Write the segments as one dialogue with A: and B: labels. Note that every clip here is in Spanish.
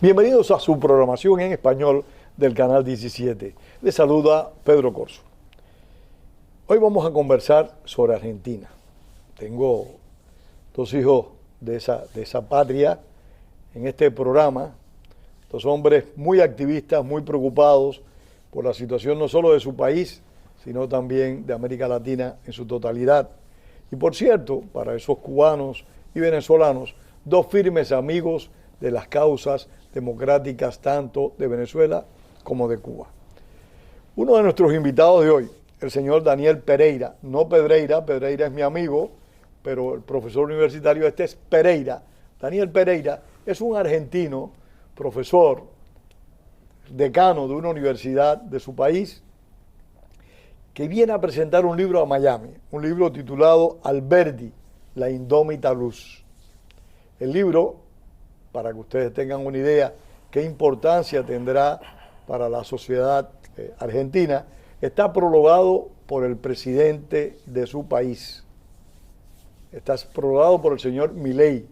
A: Bienvenidos a su programación en español del Canal 17. Les saluda Pedro Corzo. Hoy vamos a conversar sobre Argentina. Tengo dos hijos de esa patria en este programa, dos hombres muy activistas, muy preocupados por la situación no solo de su país, sino también de América Latina en su totalidad. Y por cierto, para esos cubanos y venezolanos, dos firmes amigos de las causas democráticas tanto de Venezuela como de Cuba. Uno de nuestros invitados de hoy, el señor Daniel Pereira, no Pedreira, Pedreira es mi amigo, pero el profesor universitario este es Pereira. Daniel Pereira es un argentino, profesor, decano de una universidad de su país, que viene a presentar un libro a Miami, un libro titulado Alberdi, la indómita luz. El libro, para que ustedes tengan una idea qué importancia tendrá para la sociedad argentina, está prologado por el presidente de su país. Está prologado por el señor Milei,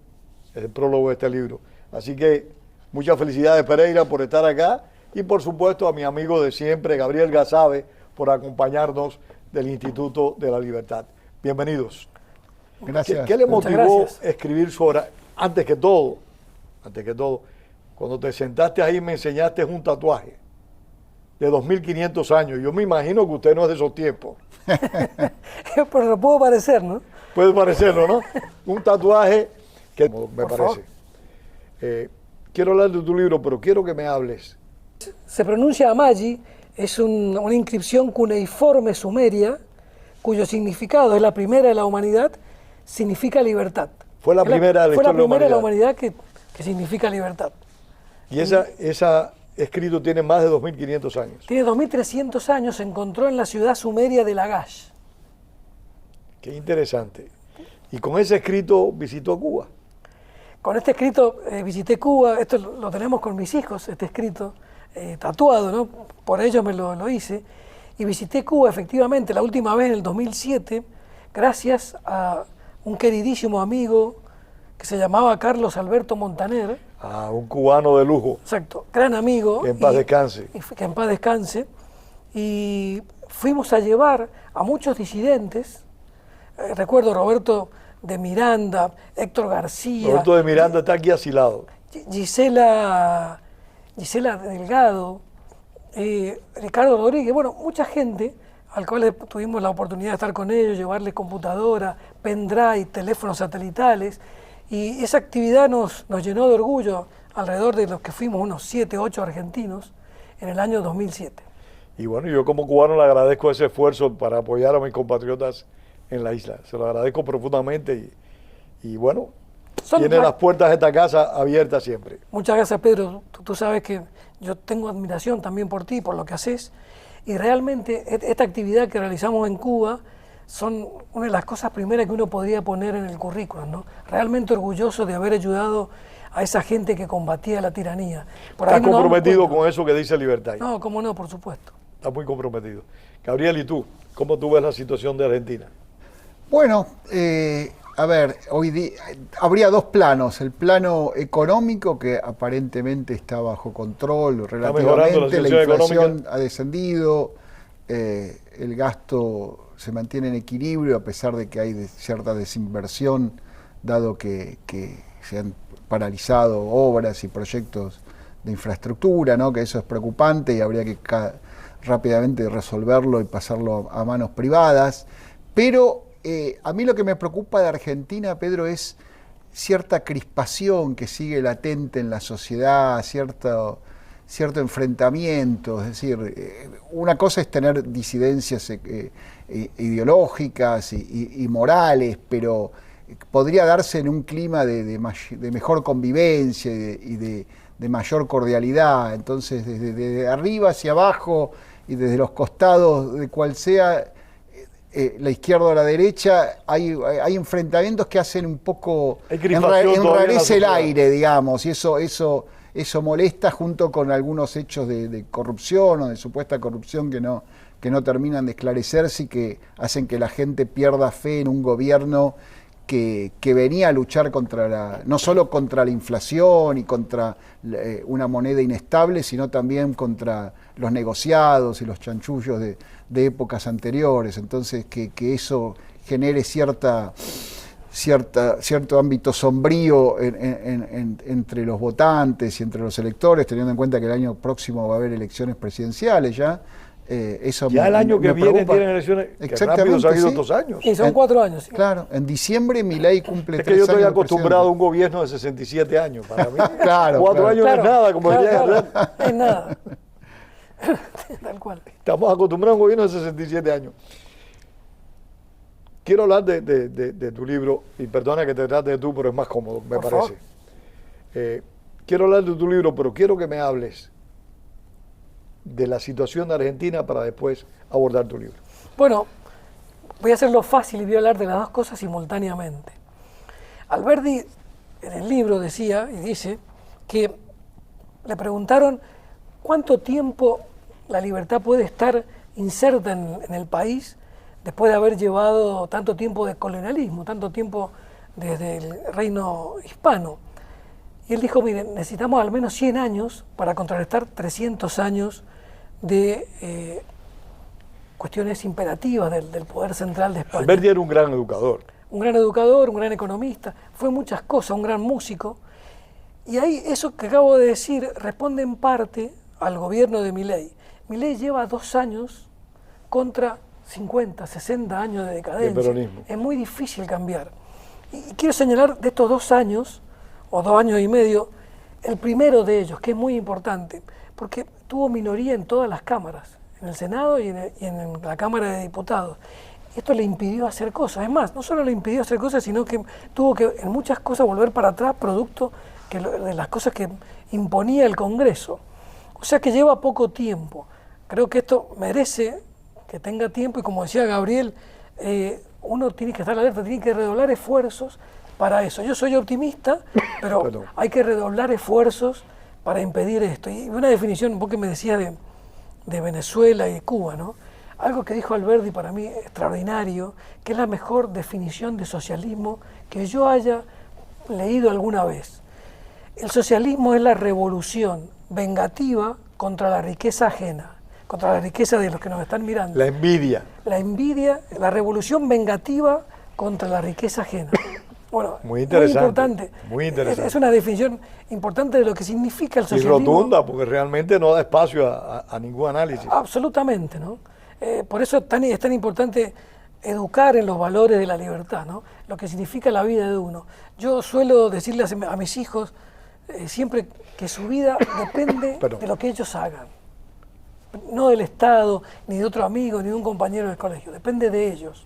A: es el prólogo de este libro. Así que muchas felicidades, Pereira, por estar acá, y por supuesto a mi amigo de siempre, Gabriel Gasabe, por acompañarnos del Instituto de la Libertad. Bienvenidos.
B: Gracias.
A: ¿Qué le motivó a escribir sobre, antes que todo, cuando te sentaste ahí me enseñaste un tatuaje de 2500 años? Yo me imagino que usted no es de esos tiempos.
C: Pero lo puedo parecer, ¿no?
A: Puede parecerlo, ¿no? Un tatuaje que me parece. Quiero hablar de tu libro, pero quiero que me hables.
C: Se pronuncia Amagi, es una inscripción cuneiforme sumeria, cuyo significado es la primera de la humanidad, significa libertad.
A: Fue la primera de la historia
C: de la humanidad que significa libertad.
A: Y esa escrito tiene más de 2500 años.
C: Tiene 2300 años, se encontró en la ciudad sumeria de Lagash.
A: Qué interesante. ¿Y con ese escrito visitó Cuba?
C: Con este escrito visité Cuba, esto lo tenemos con mis hijos, este escrito tatuado, ¿no? Por ello me lo hice. Y visité Cuba efectivamente la última vez en el 2007, gracias a un queridísimo amigo que se llamaba Carlos Alberto Montaner.
A: Ah, un cubano de lujo.
C: Exacto, gran amigo.
A: Que en paz descanse.
C: Que en paz descanse. Y fuimos a llevar a muchos disidentes, recuerdo Roberto de Miranda, Héctor García.
A: Roberto de Miranda está aquí asilado.
C: Gisela Delgado, Ricardo Rodríguez, bueno, mucha gente al cual tuvimos la oportunidad de estar con ellos, llevarles computadora, pendrive, teléfonos satelitales, y esa actividad nos llenó de orgullo alrededor de los que fuimos unos 7, 8 argentinos en el año 2007.
A: Y bueno, yo como cubano le agradezco ese esfuerzo para apoyar a mis compatriotas en la isla. Se lo agradezco profundamente y bueno, tiene las puertas de esta casa abiertas siempre.
C: Muchas gracias, Pedro. Tú sabes que yo tengo admiración también por ti, por lo que haces. Y realmente esta actividad que realizamos en Cuba son una de las cosas primeras que uno podría poner en el currículum, ¿no? Realmente orgulloso de haber ayudado a esa gente que combatía la tiranía.
A: ¿Estás comprometido con eso que dice Libertad?
C: No, cómo no, por supuesto.
A: Estás muy comprometido. Gabriel, ¿y tú? ¿Cómo tú ves la situación de Argentina?
B: Bueno, a ver, hoy día habría dos planos. El plano económico, que aparentemente está bajo control relativamente, la inflación ha descendido, el gasto se mantiene en equilibrio a pesar de que hay cierta desinversión, dado que se han paralizado obras y proyectos de infraestructura, ¿no? Que eso es preocupante y habría que rápidamente resolverlo y pasarlo a manos privadas. Pero a mí lo que me preocupa de Argentina, Pedro, es cierta crispación que sigue latente en la sociedad, cierto enfrentamiento. Es decir, una cosa es tener disidencias ideológicas y morales, pero podría darse en un clima de mejor convivencia y de mayor cordialidad. Entonces, desde arriba hacia abajo y desde los costados de cual sea, la izquierda o la derecha, hay enfrentamientos que hacen un poco enrarece el aire, digamos, y eso molesta, junto con algunos hechos de corrupción o de supuesta corrupción que no terminan de esclarecerse y que hacen que la gente pierda fe en un gobierno que venía a luchar no solo contra la inflación y contra una moneda inestable, sino también contra los negociados y los chanchullos de épocas anteriores. Entonces, que eso genere cierto ámbito sombrío entre los votantes y entre los electores, teniendo en cuenta que el año próximo va a haber elecciones presidenciales ya. Eso
A: ya el año que viene tienen elecciones, que rápido se han ido 2 años.
C: Y son 4 años. Sí.
B: Claro, en diciembre Milei cumple 3 años.
A: Es que yo estoy acostumbrado a un gobierno de 67 años. Para mí,
B: claro,
A: 4 años no es nada, como
C: claro, es nada. Tal cual.
A: Estamos acostumbrados a un gobierno de 67 años. Quiero hablar de tu libro, y perdona que te trate de tú, pero es más cómodo, me parece. Quiero hablar de tu libro, pero quiero que me hables de la situación de Argentina para después abordar tu libro.
C: Bueno, voy a hacerlo fácil y voy a hablar de las dos cosas simultáneamente. Alberdi en el libro decía y dice que le preguntaron cuánto tiempo la libertad puede estar inserta en el país después de haber llevado tanto tiempo de colonialismo, tanto tiempo desde el reino hispano. Y él dijo, miren, necesitamos al menos 100 años para contrarrestar 300 años de cuestiones imperativas del poder central de España.
A: Alberdi era un gran educador.
C: Un gran educador, un gran economista, fue muchas cosas, un gran músico. Y ahí eso que acabo de decir responde en parte al gobierno de Milei. Milei lleva 2 años contra 50, 60 años de decadencia.
A: El peronismo.
C: Es muy difícil cambiar. Y quiero señalar de estos 2 años, o 2 años y medio, el primero de ellos, que es muy importante, porque tuvo minoría en todas las cámaras, en el Senado y en la Cámara de Diputados. Esto le impidió hacer cosas. Es más, no solo le impidió hacer cosas, sino que tuvo que en muchas cosas volver para atrás, producto de las cosas que imponía el Congreso. O sea que lleva poco tiempo. Creo que esto merece que tenga tiempo y, como decía Gabriel, uno tiene que estar alerta, tiene que redoblar esfuerzos para eso. Yo soy optimista, pero hay que redoblar esfuerzos para impedir esto. Y una definición, vos que me decías de Venezuela y Cuba, ¿no? Algo que dijo Alberdi para mí extraordinario, que es la mejor definición de socialismo que yo haya leído alguna vez. El socialismo es la revolución vengativa contra la riqueza ajena, contra la riqueza de los que nos están mirando.
A: La envidia.
C: La envidia, la revolución vengativa contra la riqueza ajena. Bueno,
A: muy interesante.
C: Muy importante.
A: Muy interesante.
C: Es una definición importante de lo que significa el socialismo.
A: Y rotunda, porque realmente no da espacio a ningún análisis.
C: Absolutamente, ¿no? Por eso es tan importante educar en los valores de la libertad, ¿no? Lo que significa la vida de uno. Yo suelo decirles a mis hijos siempre que su vida depende de lo que ellos hagan. No del Estado, ni de otro amigo, ni de un compañero del colegio. Depende de ellos.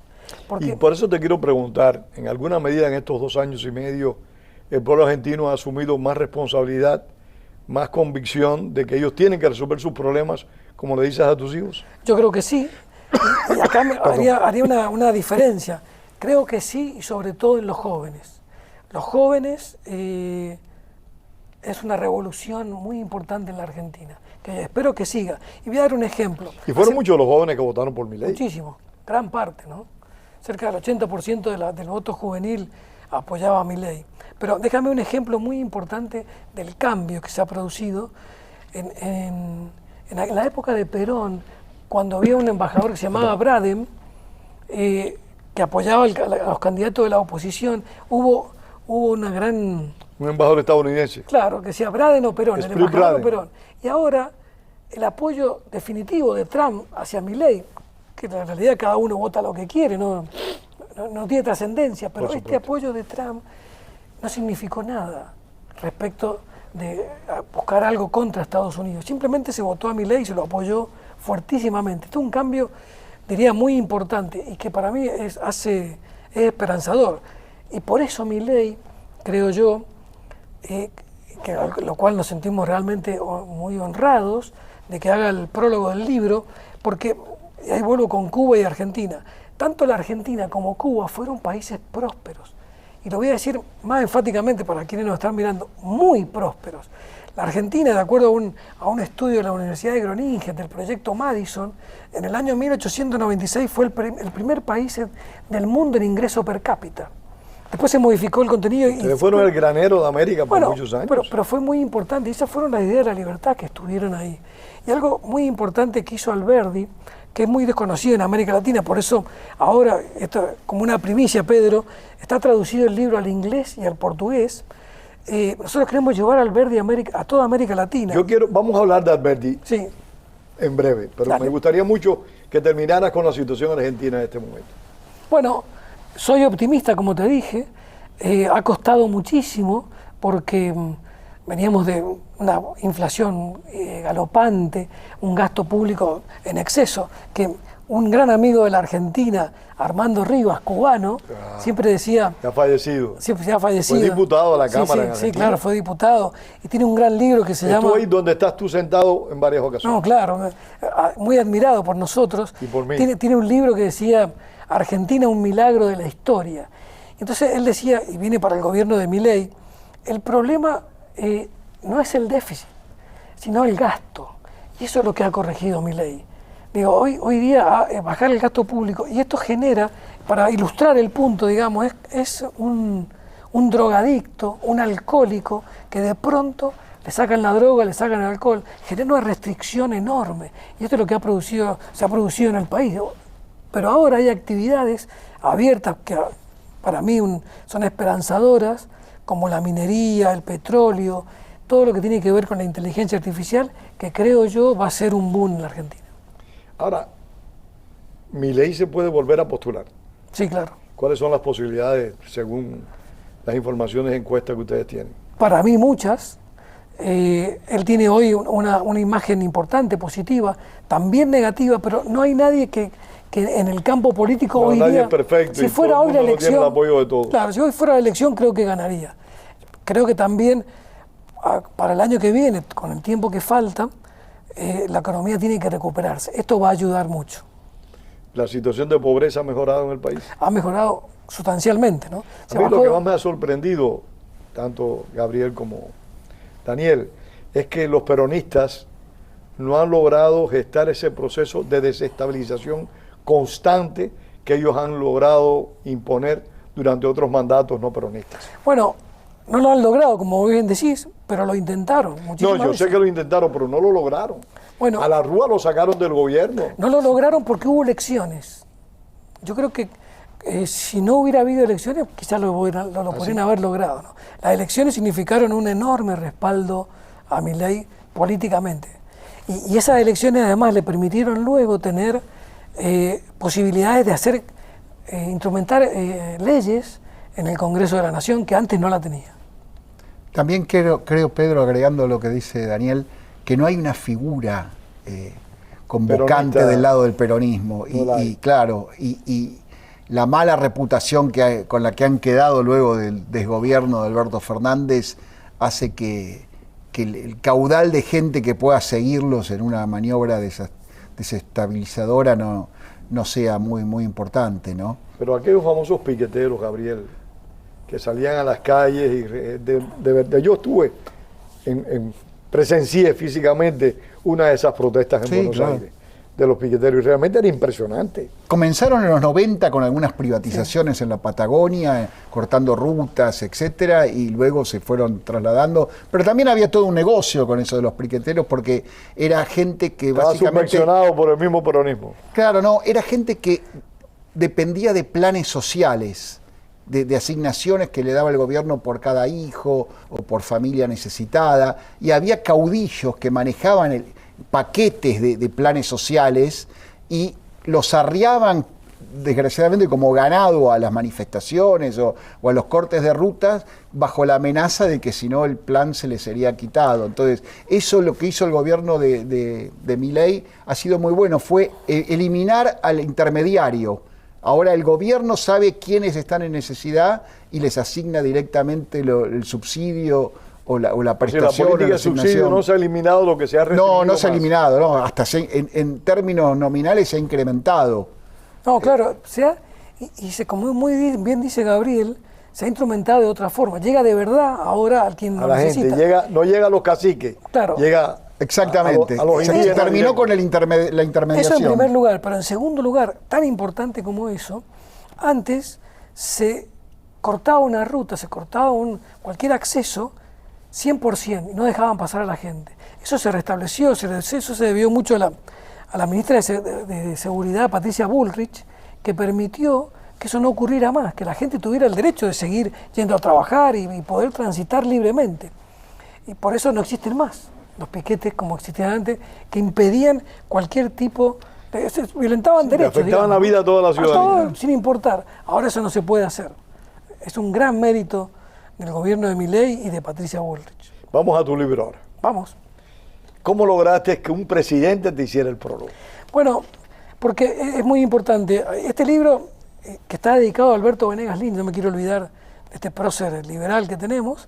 A: Y por eso te quiero preguntar, en alguna medida en estos 2 años y medio, el pueblo argentino ha asumido más responsabilidad, más convicción de que ellos tienen que resolver sus problemas, como le dices a tus hijos.
C: Yo creo que sí. Y acá haría una diferencia. Creo que sí, y sobre todo en los jóvenes. Los jóvenes es una revolución muy importante en la Argentina, que espero que siga. Y voy a dar un ejemplo.
A: Y fueron muchos los jóvenes que votaron por Milei.
C: Muchísimo, gran parte, ¿no? Cerca del 80% del voto juvenil apoyaba a Milei. Pero déjame un ejemplo muy importante del cambio que se ha producido en la época de Perón, cuando había un embajador que se llamaba Bradem, que apoyaba a los candidatos de la oposición. Hubo una gran...
A: Un embajador estadounidense.
C: Claro, que decía Bradem o Perón, el embajador o Perón. Y ahora el apoyo definitivo de Trump hacia Milei, que en realidad cada uno vota lo que quiere, no tiene trascendencia, pero este apoyo de Trump no significó nada respecto de buscar algo contra Estados Unidos. Simplemente se votó a Milei y se lo apoyó fuertísimamente. Esto es un cambio, diría, muy importante y que para mí es esperanzador. Y por eso Milei, creo yo, lo cual nos sentimos realmente muy honrados de que haga el prólogo del libro, porque ahí vuelvo con Cuba y Argentina. Tanto la Argentina como Cuba fueron países prósperos. Y lo voy a decir más enfáticamente para quienes nos están mirando, muy prósperos. La Argentina, de acuerdo a un estudio de la Universidad de Groningen, del proyecto Madison, en el año 1896 fue el primer país del mundo en ingreso per cápita. Después se modificó el contenido.
A: Ustedes fueron el granero de América por muchos años.
C: Pero fue muy importante, y esas fueron las ideas de la libertad que estuvieron ahí. Y algo muy importante que hizo Alberdi, que es muy desconocido en América Latina, por eso ahora, esto como una primicia, Pedro, está traducido el libro al inglés y al portugués. Nosotros queremos llevar a Alberdi a toda América Latina.
A: Vamos a hablar de Alberdi
C: sí.
A: en breve, pero
C: Dale.
A: me gustaría mucho que terminaras con la situación argentina en este momento.
C: Bueno, soy optimista, como te dije. Ha costado muchísimo porque veníamos de una inflación galopante, un gasto público en exceso, que un gran amigo de la Argentina, Armando Rivas, cubano, siempre decía...
A: Ya ha fallecido.
C: Siempre se ha fallecido.
A: Fue diputado a la Cámara en
C: Sí,
A: Argentina.
C: claro, fue diputado. Y tiene un gran libro que se llama...
A: Estuvo ahí donde estás tú sentado en varias ocasiones.
C: No, claro, muy admirado por nosotros.
A: Y por mí.
C: Tiene un libro que decía Argentina, un milagro de la historia. Entonces él decía, y viene para el gobierno de Milei, el problema no es el déficit, sino el gasto. Y eso es lo que ha corregido Milei. Digo, hoy día bajar el gasto público, y esto genera, para ilustrar el punto, digamos, es un drogadicto, un alcohólico, que de pronto le sacan la droga, le sacan el alcohol, genera una restricción enorme. Y esto es lo que se ha producido en el país. Pero ahora hay actividades abiertas que para mí son esperanzadoras, como la minería, el petróleo, todo lo que tiene que ver con la inteligencia artificial, que creo yo va a ser un boom en la Argentina.
A: Ahora, Milei se puede volver a postular.
C: Sí, claro.
A: ¿Cuáles son las posibilidades según las informaciones de encuestas que ustedes tienen?
C: Para mí muchas. Él tiene hoy una imagen importante, positiva, también negativa, pero no hay nadie que en el campo político hoy
A: nadie
C: día,
A: es perfecto,
C: si
A: y
C: fuera
A: todo el
C: hoy la
A: mundo no tiene
C: elección,
A: el apoyo de todos.
C: Claro, si hoy fuera la elección creo que ganaría. Creo que también para el año que viene, con el tiempo que falta, la economía tiene que recuperarse. Esto va a ayudar mucho.
A: ¿La situación de pobreza ha mejorado en el país?
C: Ha mejorado sustancialmente, ¿no?
A: A mí lo que más me ha sorprendido, tanto Gabriel como Daniel, es que los peronistas no han logrado gestar ese proceso de desestabilización constante que ellos han logrado imponer durante otros mandatos no peronistas.
C: Bueno, no lo han logrado, como bien decís, pero lo intentaron muchísimas
A: No, yo
C: veces.
A: sé que lo intentaron, pero no lo lograron.
C: Bueno,
A: a la Rúa lo sacaron del gobierno.
C: No lo lograron porque hubo elecciones. Yo creo que si no hubiera habido elecciones, quizás lo podrían haber logrado, ¿no? Las elecciones significaron un enorme respaldo a Milei políticamente. Y esas elecciones además le permitieron luego tener posibilidades de instrumentar leyes en el Congreso de la Nación que antes no la tenía.
B: También creo, Pedro, agregando lo que dice Daniel, que no hay una figura convocante
A: peronista
B: del lado del peronismo. Y claro, y la mala reputación con la que han quedado luego del desgobierno de Alberto Fernández hace que el caudal de gente que pueda seguirlos en una maniobra desestabilizadora no sea muy importante, ¿no?
A: Pero aquellos famosos piqueteros, Gabriel, que salían a las calles y de verdad, yo estuve presencié físicamente una de esas protestas en Buenos Aires, de los piqueteros, y realmente era impresionante.
B: Comenzaron en los 90 con algunas privatizaciones en la Patagonia, cortando rutas, etcétera, y luego se fueron trasladando. Pero también había todo un negocio con eso de los piqueteros, porque era gente que
A: estaba
B: básicamente...
A: subvencionado por el mismo peronismo.
B: Claro, no, era gente que dependía de planes sociales, de asignaciones que le daba el gobierno por cada hijo o por familia necesitada, y había caudillos que manejaban paquetes de planes sociales y los arriaban desgraciadamente como ganado a las manifestaciones o a los cortes de rutas bajo la amenaza de que si no el plan se les sería quitado. Entonces, eso lo que hizo el gobierno de Milei ha sido muy bueno, fue eliminar al intermediario. Ahora el gobierno sabe quiénes están en necesidad y les asigna directamente el subsidio o la prestación.
A: La política de subsidio no se ha eliminado, lo que se ha restringido.
B: No se ha eliminado, no, hasta en términos nominales se ha incrementado.
C: No, claro, como muy bien dice Gabriel, se ha instrumentado de otra forma. Llega de verdad ahora a quien lo necesita.
A: Gente, no llega a los caciques,
C: claro.
A: Llega
B: exactamente.
A: a los indígenas.
B: Terminó con la intermediación.
C: Eso en primer lugar, pero en segundo lugar, tan importante como eso, antes cortaba una ruta, se cortaba cualquier acceso 100% y no dejaban pasar a la gente. Eso se restableció, eso se debió mucho a la ministra de Seguridad, Patricia Bullrich, que permitió que eso no ocurriera más, que la gente tuviera el derecho de seguir yendo a trabajar y poder transitar libremente. Y por eso no existen más los piquetes como existían antes, que impedían cualquier tipo violentaban derechos.
A: Afectaban la vida de toda la ciudadanía.
C: Todo, sin importar. Ahora eso no se puede hacer. Es un gran mérito del gobierno de Milei y de Patricia Bullrich.
A: Vamos a tu libro ahora.
C: Vamos.
A: ¿Cómo lograste que un presidente te hiciera el prólogo?
C: Bueno, porque es muy importante. Este libro, que está dedicado a Alberto Venegas Lins, no me quiero olvidar de este prócer liberal que tenemos,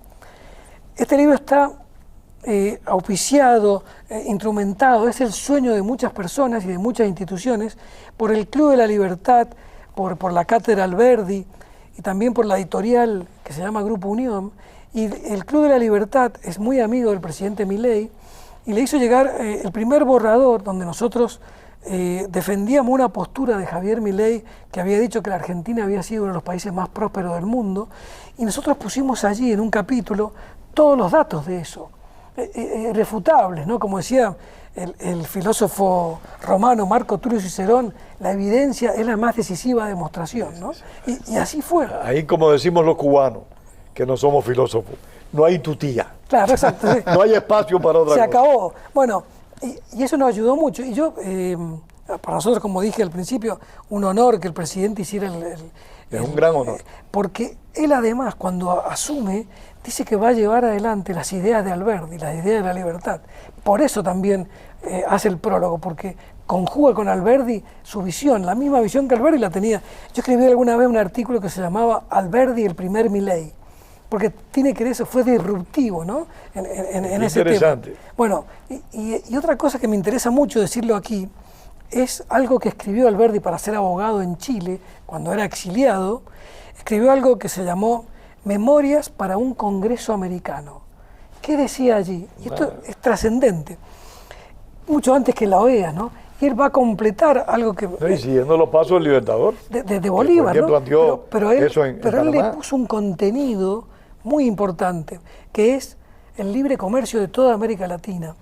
C: este libro está auspiciado, instrumentado, es el sueño de muchas personas y de muchas instituciones, por el Club de la Libertad, por la Cátedra Alberdi y también por la editorial que se llama Grupo Unión. Y el Club de la Libertad es muy amigo del presidente Milei y le hizo llegar el primer borrador donde nosotros defendíamos una postura de Javier Milei, que había dicho que la Argentina había sido uno de los países más prósperos del mundo, y nosotros pusimos allí en un capítulo todos los datos de eso, irrefutables, ¿no? Como decía el filósofo romano Marco Tulio Cicerón, la evidencia es la más decisiva demostración, ¿no? Y así fue.
A: Ahí, como decimos los cubanos, que no somos filósofos, no hay tutía.
C: Claro, exacto. Sí.
A: No hay espacio para otra cosa.
C: Se acabó. Bueno, y eso nos ayudó mucho. Y yo, para nosotros, como dije al principio, un honor que el presidente hiciera
A: es un gran honor.
C: Porque él además, cuando asume, dice que va a llevar adelante las ideas de Alberdi, las ideas de la libertad. Por eso también hace el prólogo, porque conjuga con Alberdi su visión, la misma visión que Alberdi la tenía. Yo escribí alguna vez un artículo que se llamaba Alberdi el primer Milei, porque tiene que ver, eso fue disruptivo, ¿no? En ese
A: interesante.
C: tema. Bueno, y otra cosa que me interesa mucho decirlo aquí, es algo que escribió Alberdi para ser abogado en Chile, cuando era exiliado. Escribió algo que se llamó Memorias para un Congreso Americano. ¿Qué decía allí? Y esto es trascendente, mucho antes que la OEA, ¿no? Y él va a completar algo que...
A: Sí, siguiendo los pasos del Libertador.
C: De Bolívar, ¿no?
A: Planteó
C: pero él,
A: eso en
C: pero él le
A: Panamá.
C: puso un contenido muy importante, que es el libre comercio de toda América Latina,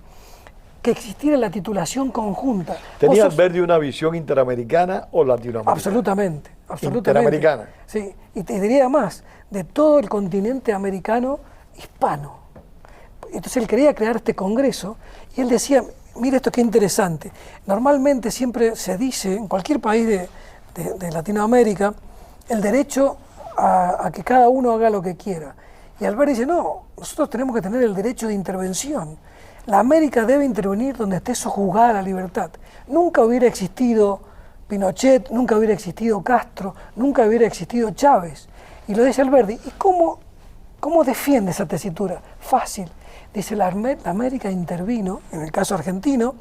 C: que existiera la titulación conjunta.
A: ¿Tenía Alberdi una visión interamericana o latinoamericana?
C: Absolutamente, absolutamente.
A: Interamericana.
C: Sí, y te diría más, de todo el continente americano hispano. Entonces él quería crear este congreso y él decía, mira esto qué interesante, normalmente siempre se dice en cualquier país de Latinoamérica el derecho a que cada uno haga lo que quiera. Y Alberdi dice, no, nosotros tenemos que tener el derecho de intervención. La América debe intervenir donde esté sojuzgada la libertad. Nunca hubiera existido Pinochet, nunca hubiera existido Castro, nunca hubiera existido Chávez. Y lo dice Alberdi. ¿Y cómo defiende esa tesitura? Fácil. Dice, la América intervino, en el caso argentino,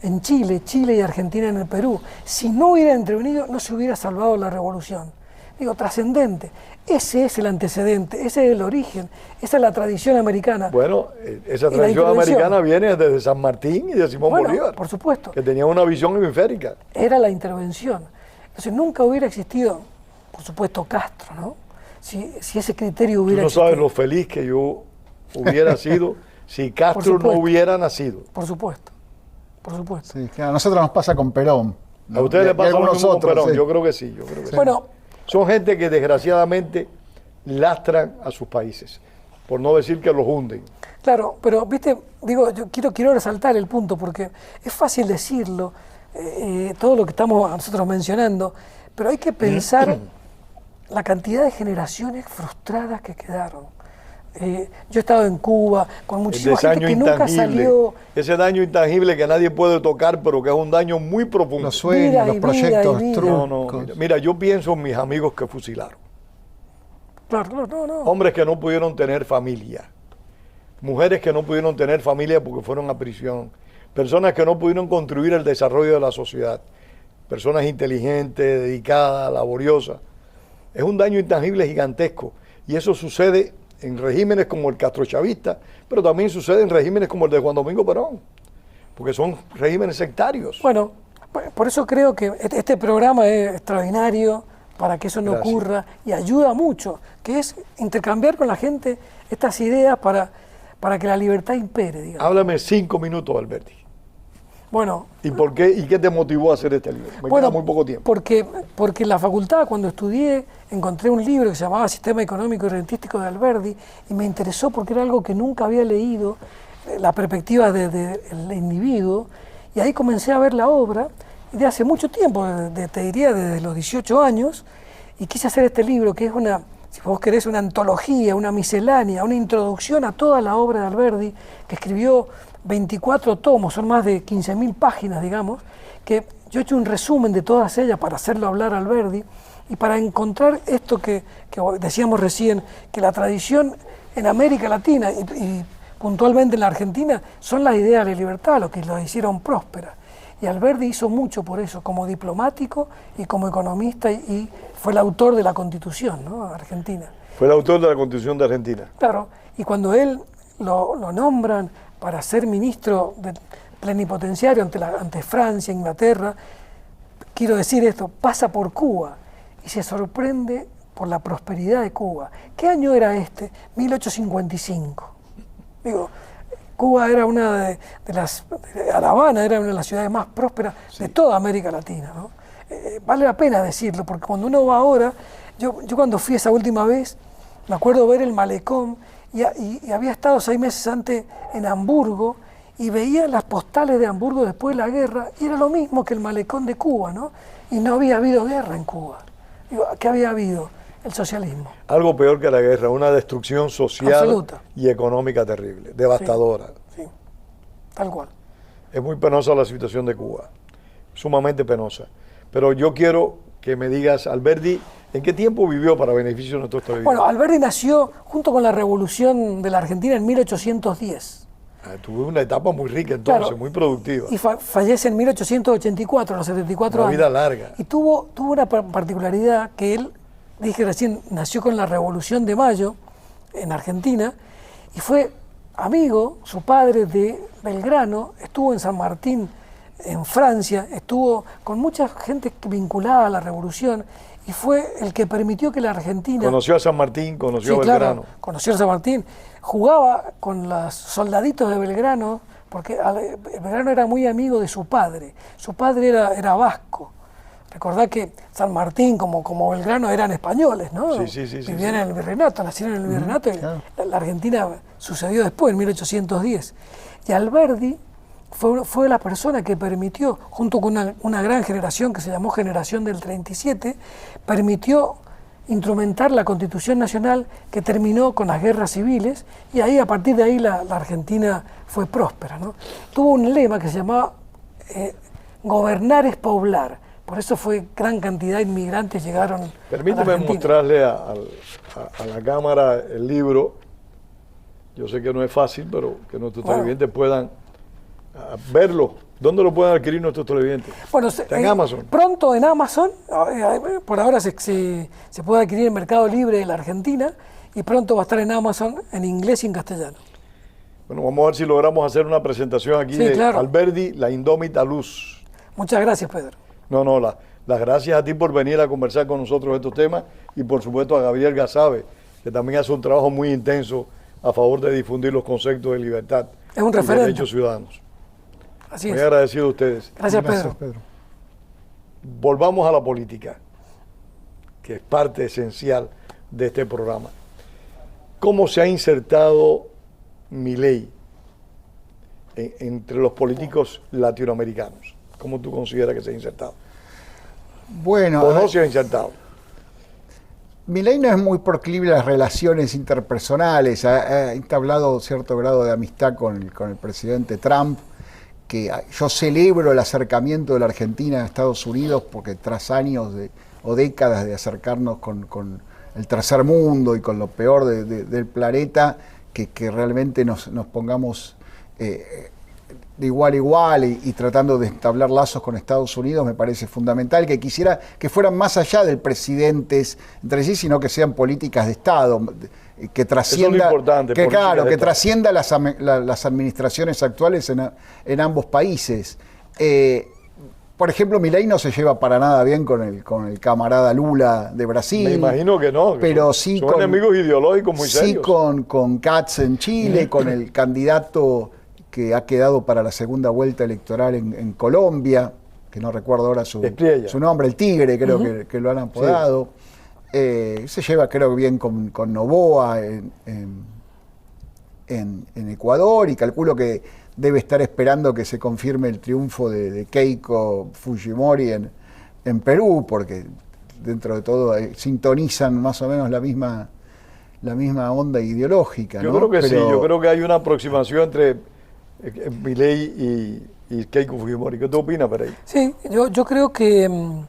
C: en Chile y Argentina en el Perú. Si no hubiera intervenido, no se hubiera salvado la revolución. Digo, trascendente. Ese es el antecedente, ese es el origen, esa es la tradición americana.
A: Bueno, esa tradición americana viene desde San Martín y de Simón Bolívar.
C: Por supuesto.
A: Que tenía una visión hemisférica.
C: Era la intervención. Entonces nunca hubiera existido, por supuesto, Castro, ¿no? Si ese criterio hubiera existido.
A: Tú no sabes lo feliz que yo hubiera sido si Castro no hubiera nacido.
C: Por supuesto, por supuesto.
B: Sí, a nosotros nos pasa con Perón.
A: ¿No? A ustedes les pasa lo mismo con Perón,
B: sí.
A: Yo creo que sí.
C: Bueno,
A: son gente que desgraciadamente lastran a sus países, por no decir que los hunden.
C: Claro, pero viste, digo, yo quiero resaltar el punto porque es fácil decirlo, todo lo que estamos nosotros mencionando, pero hay que pensar la cantidad de generaciones frustradas que quedaron. Yo he estado en Cuba con muchísima gente que nunca salió.
A: Ese daño intangible que nadie puede tocar, pero que es un daño muy profundo.
B: Los sueños, los proyectos trucos.
A: Mira, yo pienso en mis amigos que fusilaron.
C: Claro, no.
A: Hombres que no pudieron tener familia. Mujeres que no pudieron tener familia porque fueron a prisión. Personas que no pudieron contribuir al desarrollo de la sociedad. Personas inteligentes, dedicadas, laboriosas. Es un daño intangible gigantesco. Y eso sucede en regímenes como el castrochavista, pero también sucede en regímenes como el de Juan Domingo Perón, porque son regímenes sectarios.
C: Bueno, por eso creo que este programa es extraordinario, para que eso no ocurra, y ayuda mucho, que es intercambiar con la gente estas ideas para que la libertad impere, digamos.
A: Háblame 5 minutos, Alberti.
C: Bueno,
A: ¿Y por qué? ¿Y qué te motivó a hacer este libro? Me queda muy poco tiempo.
C: Porque en la facultad, cuando estudié, encontré un libro que se llamaba Sistema Económico y Rentístico de Alberdi, y me interesó porque era algo que nunca había leído, la perspectiva del individuo, y ahí comencé a ver la obra, y de hace mucho tiempo, te diría desde los 18 años, y quise hacer este libro, que es una, si vos querés, una antología, una miscelánea, una introducción a toda la obra de Alberdi, que escribió 24 tomos, son más de 15.000 páginas, digamos, que yo he hecho un resumen de todas ellas para hacerlo hablar a Alberdi y para encontrar esto que decíamos recién, que la tradición en América Latina y puntualmente en la Argentina son las ideas de libertad, lo que las hicieron prósperas. Y Alberdi hizo mucho por eso, como diplomático y como economista, y fue el autor de la Constitución, ¿no?, argentina.
A: Fue el autor de la Constitución de Argentina.
C: Claro, y cuando él lo nombran para ser ministro plenipotenciario ante Francia, Inglaterra, quiero decir esto, pasa por Cuba y se sorprende por la prosperidad de Cuba. ¿Qué año era este? 1855. Digo, Cuba era una de las, La Habana era una de las ciudades más prósperas de toda América Latina, ¿no? Vale la pena decirlo, porque cuando uno va ahora, yo cuando fui esa última vez, me acuerdo ver el malecón, y había estado 6 meses antes en Hamburgo y veía las postales de Hamburgo después de la guerra y era lo mismo que el malecón de Cuba, ¿no? Y no había habido guerra en Cuba. Digo, ¿qué había habido? El socialismo.
A: Algo peor que la guerra, una destrucción social
C: absoluta
A: y económica terrible, devastadora.
C: Sí, tal cual.
A: Es muy penosa la situación de Cuba, sumamente penosa. Pero yo quiero que me digas, Alberdi, ¿en qué tiempo vivió para beneficio de nuestros televidentes?
C: Bueno, Alberdi nació junto con la Revolución de la Argentina en 1810.
A: Tuvo una etapa muy rica entonces,
C: claro,
A: muy productiva.
C: Y fallece en 1884, a los 74 años.
A: Una vida larga.
C: Y tuvo una particularidad que él, dije recién, nació con la Revolución de Mayo en Argentina y fue amigo, su padre, de Belgrano, estuvo en San Martín, en Francia, estuvo con mucha gente vinculada a la Revolución y fue el que permitió que la Argentina...
A: Conoció a San Martín, conoció a Belgrano.
C: Claro, conoció a San Martín, jugaba con los soldaditos de Belgrano, porque Belgrano era muy amigo de su padre era vasco. Recordá que San Martín como Belgrano eran españoles, ¿no?
A: Sí.
C: Vivían en el Virreinato, nacieron en el Virreinato, y la Argentina sucedió después, en 1810. Y Alberdi fue la persona que permitió, junto con una gran generación que se llamó Generación del 37, permitió instrumentar la Constitución Nacional que terminó con las guerras civiles y ahí, a partir de ahí, la Argentina fue próspera, ¿no? Tuvo un lema que se llamaba gobernar es poblar, por eso fue gran cantidad de inmigrantes llegaron a la
A: Permíteme
C: Argentina.
A: mostrarle a la cámara el libro. Yo sé que no es fácil, pero que nuestros televidentes puedan verlo. ¿Dónde lo pueden adquirir nuestros televidentes?
C: Bueno,
A: ¿Está en Amazon?
C: Pronto en Amazon, por ahora se puede adquirir en Mercado Libre de la Argentina y pronto va a estar en Amazon en inglés y en castellano.
A: Bueno, vamos a ver si logramos hacer una presentación aquí de
C: claro.
A: Alberdi, la indómita luz.
C: Muchas gracias, Pedro.
A: No, las gracias a ti por venir a conversar con nosotros de estos temas y por supuesto a Gabriel Gazabe, que también hace un trabajo muy intenso a favor de difundir los conceptos de libertad
C: Es un
A: y
C: referente.
A: derechos ciudadanos.
C: Así
A: Muy
C: es.
A: agradecido a ustedes.
C: Gracias, Pedro.
A: Volvamos a la política, que es parte esencial de este programa. ¿Cómo se ha insertado Milei entre los políticos latinoamericanos? ¿Cómo tú consideras que se ha insertado?
B: Bueno,
A: ¿O no se ha insertado?
B: Milei no es muy proclive a las relaciones interpersonales, ha entablado cierto grado de amistad con el presidente Trump, que yo celebro el acercamiento de la Argentina a Estados Unidos porque tras años o décadas de acercarnos con el tercer mundo y con lo peor del planeta, que realmente nos pongamos de igual a igual y tratando de establecer lazos con Estados Unidos me parece fundamental, que quisiera que fueran más allá del presidentes entre sí, sino que sean políticas de Estado, que trascienda, que trascienda las administraciones actuales en ambos países. por ejemplo, Milei no se lleva para nada bien con el camarada Lula de Brasil.
A: Me imagino que no.
B: Pero sí
A: son enemigos ideológicos muy serios.
B: Sí con Katz en Chile, con el candidato que ha quedado para la segunda vuelta electoral en Colombia, que no recuerdo ahora su nombre, el Tigre, creo que lo han apodado. Sí. Se lleva, creo, bien con Noboa en Ecuador, y calculo que debe estar esperando que se confirme el triunfo de Keiko Fujimori en Perú, porque dentro de todo sintonizan más o menos la misma onda ideológica.
A: Yo creo que sí, yo creo que hay una aproximación entre Milei y Keiko Fujimori. ¿Qué tú opinas, Pereira?
C: Sí, yo creo que en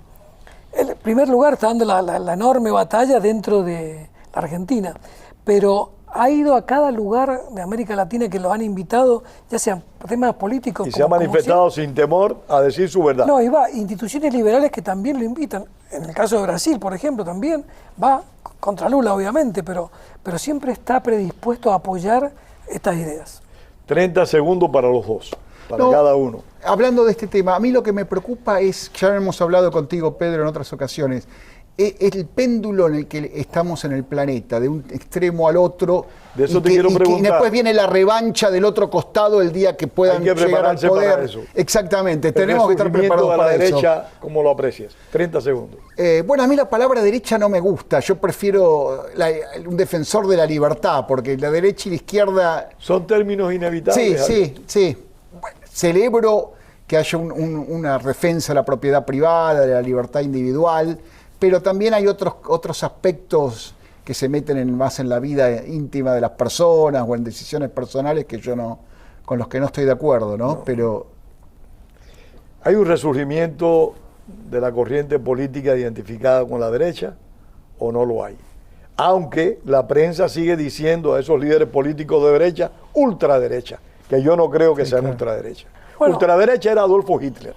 C: primer lugar está dando la enorme batalla dentro de la Argentina, pero ha ido a cada lugar de América Latina que lo han invitado, ya sean temas políticos.
A: Y se ha manifestado sin temor a decir su verdad.
C: No, y va, instituciones liberales que también lo invitan. En el caso de Brasil, por ejemplo, también va contra Lula, obviamente, pero siempre está predispuesto a apoyar estas ideas. 30
A: segundos para los dos, para cada uno.
B: Hablando de este tema, a mí lo que me preocupa es, ya hemos hablado contigo, Pedro, en otras ocasiones, el péndulo en el que estamos en el planeta, de un extremo al otro.
A: De eso te quiero preguntar.
B: Y después viene la revancha del otro costado el día que puedan llegar al poder.
A: Para eso.
B: Exactamente, tenemos que estar preparados
A: de la
B: para
A: derecha,
B: eso.
A: ¿cómo lo aprecias? 30 segundos.
B: Bueno, a mí la palabra derecha no me gusta. Yo prefiero un defensor de la libertad, porque la derecha y la izquierda...
A: Son términos inevitables.
B: Sí. Bueno, celebro que haya una defensa de la propiedad privada, de la libertad individual, pero también hay otros aspectos que se meten más en la vida íntima de las personas o en decisiones personales que con los que no estoy de acuerdo, ¿no? Pero
A: ¿hay un resurgimiento de la corriente política identificada con la derecha o no lo hay? Aunque la prensa sigue diciendo a esos líderes políticos de derecha, ultraderecha, que yo no creo que sean ultraderecha. Bueno, ultraderecha era Adolfo Hitler.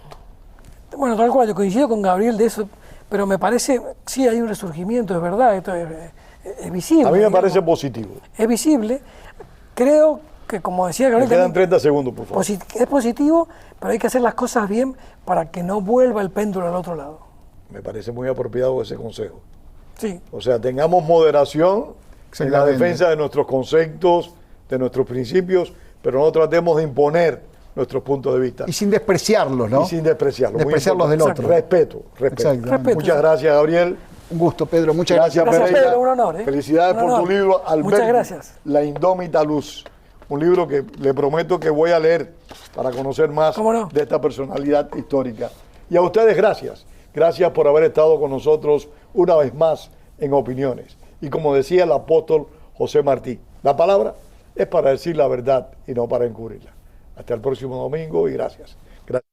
C: Bueno, tal cual, yo coincido con Gabriel de eso, pero me parece, sí hay un resurgimiento, es verdad, esto es visible.
A: A mí me parece positivo.
C: Es visible. Creo que, como decía Gabriel...
A: Me quedan 30 segundos, por favor.
C: Es positivo, pero hay que hacer las cosas bien para que no vuelva el péndulo al otro lado.
A: Me parece muy apropiado ese consejo.
C: Sí.
A: O sea, tengamos moderación en la defensa de nuestros conceptos, de nuestros principios, pero no tratemos de imponer nuestros puntos de vista.
B: Y sin despreciarlos, ¿no?
A: Y sin despreciarlos.
B: Despreciarlos del otro.
A: Respeto. Muchas gracias, Gabriel.
B: Un gusto, Pedro. Muchas gracias.
C: Gracias, Pedro. Un honor.
A: Felicidades por tu libro, Alberto.
C: Muchas gracias.
A: La indómita luz. Un libro que le prometo que voy a leer para conocer más de esta personalidad histórica. Y a ustedes, gracias. Gracias por haber estado con nosotros una vez más en Opiniones. Y como decía el apóstol José Martí, la palabra es para decir la verdad y no para encubrirla. Hasta el próximo domingo y gracias. Gracias.